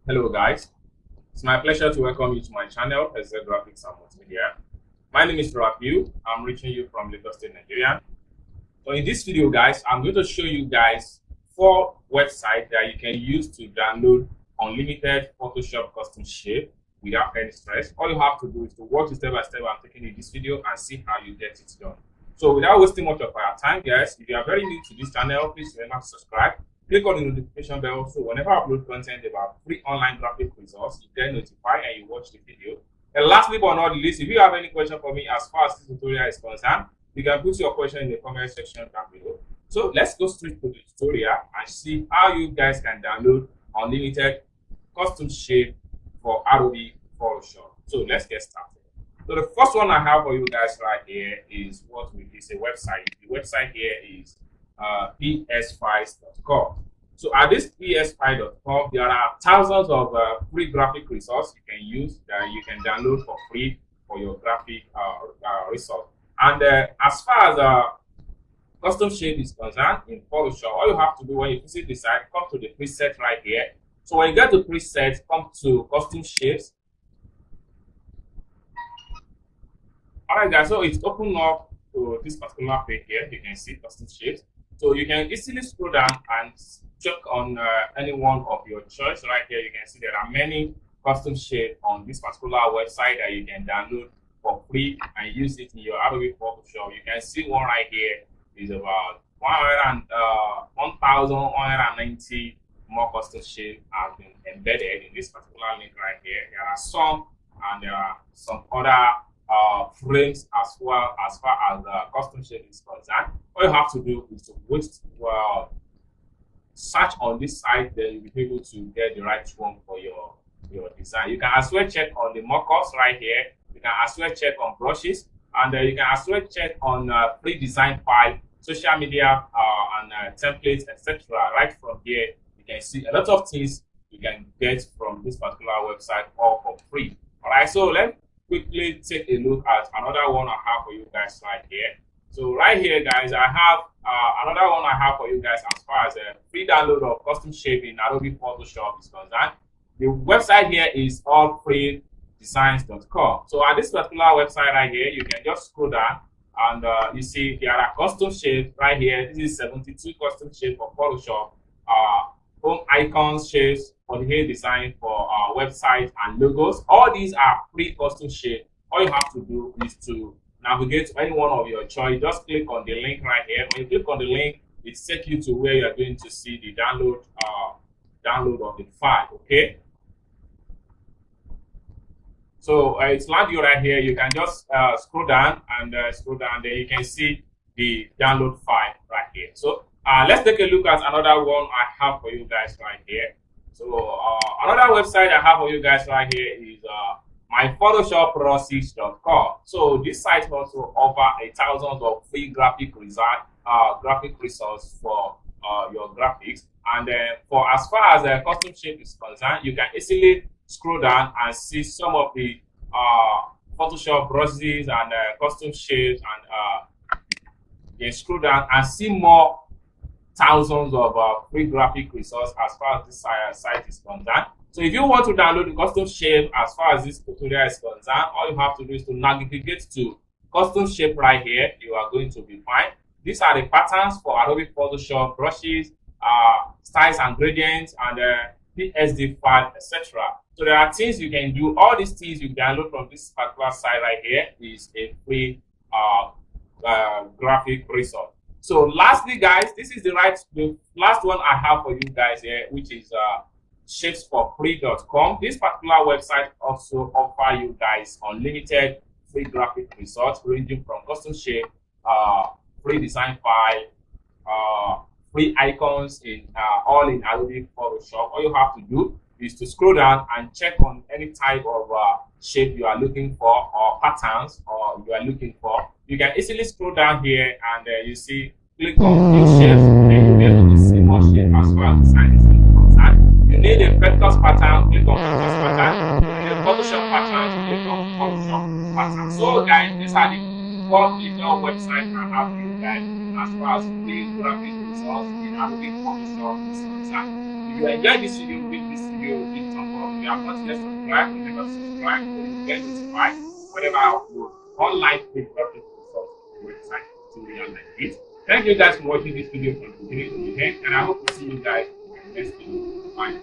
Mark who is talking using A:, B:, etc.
A: Hello guys, it's my pleasure to welcome you to my channel, PSD Graphics and Multimedia. My name is Rafiu. I'm reaching you from Lagos State, Nigeria. So in this video guys, I'm going to show you guys 4 websites that you can use to download unlimited Photoshop custom shape without any stress. All you have to do is to watch the step by step I'm taking in this video and see how you get it done. So without wasting much of our time guys, if you are very new to this channel, please remember to subscribe. Click on the notification bell so whenever I upload content about free online graphic results, you get notified and you watch the video. And lastly but not least, if you have any question for me as far as this tutorial is concerned, you can put your question in the comment section down below. So let's go straight to the tutorial and see how you guys can download unlimited custom shape for Adobe Photoshop. So let's get started. So the first one I have for you guys right here is a website. The website here is psfiles.com. So at this psfile.com, there are thousands of free graphic resources you can use that you can download for free for your graphic resource. And as far as custom shape is concerned in Photoshop, all you have to do when you visit the site, come to the preset right here. So when you get to preset, come to custom shapes. Alright guys, so it's open up to this particular page here. You can see custom shapes. So you can easily scroll down and check on any one of your choice. Right here, you can see there are many custom shapes on this particular website that you can download for free and use it in your Adobe Photoshop. You can see one right here is about 1,190 more custom shapes have been embedded in this particular link right here. There are some, and there are some other frames as well as far as custom shape is concerned. All you have to do is to search on this site, then you'll be able to get the right one for your design. You can as well check on the mockups right here. You can as well check on brushes, and you can as well check on pre-designed file, social media and templates, etc. Right from here, you can see a lot of things you can get from this particular website all for free. All right, so let's quickly take a look at another one I have for you guys right here. So right here guys, I have another one I have for you guys as far as a free download of custom shape in Adobe Photoshop is concerned. The website here is allfreedesigns.com. So at this particular website right here, you can just scroll down and you see there are custom shapes right here. This is 72 custom shapes for Photoshop, home icons, shapes for the hair design for websites and logos. All these are free custom shapes. All you have to do is to navigate to any one of your choice. Just click on the link right here. When you click on the link, it takes you to where you're going to see the download of the file. Okay. So it's landed you right here. You can just scroll down and scroll down. There you can see the download file right here. So let's take a look at another one I have for you guys right here. So another website I have for you guys right here is myphotoshopprocess.com. So this site also offers thousands of free graphic resources for your graphics. And for as far as custom shape is concerned, you can easily scroll down and see some of the Photoshop brushes and custom shapes, and you can scroll down and see more thousands of free graphic resources as far as this site is concerned. So if you want to download the custom shape as far as this tutorial is concerned, all you have to do is to navigate to custom shape right here. You are going to be fine. These are the patterns for Adobe Photoshop, brushes, styles and gradients, and PSD File, etc. So there are things you can do. All these things you download from this particular site right here is a free graphic resource. So lastly guys, this is the last one I have for you guys here, which is shapesforfree.com. This particular website also offers you guys unlimited free graphic resources ranging from custom shape, free design file, free icons in all in Adobe Photoshop. All you have to do is to scroll down and check on any type of shape you are looking for or patterns or you are looking for. You can easily scroll down here and you see, click on new shapes and you'll be able to see more shapes as far as the site is concerned. You need a vectors pattern, click on vectors pattern. You need a Photoshop pattern, click on Photoshop pattern. So guys, these are the 4 digital websites I have for you guys as far as free graphic results in Adobe Photoshop is concerned. If you enjoyed this video, give this video a big thumbs up. you have not yet subscribed, remember to subscribe so you get notified whenever I upload online free graphic results on the website tutorial like this. Thank you guys for watching this video from beginning to the end, and I hope to see you guys in the next video. Bye.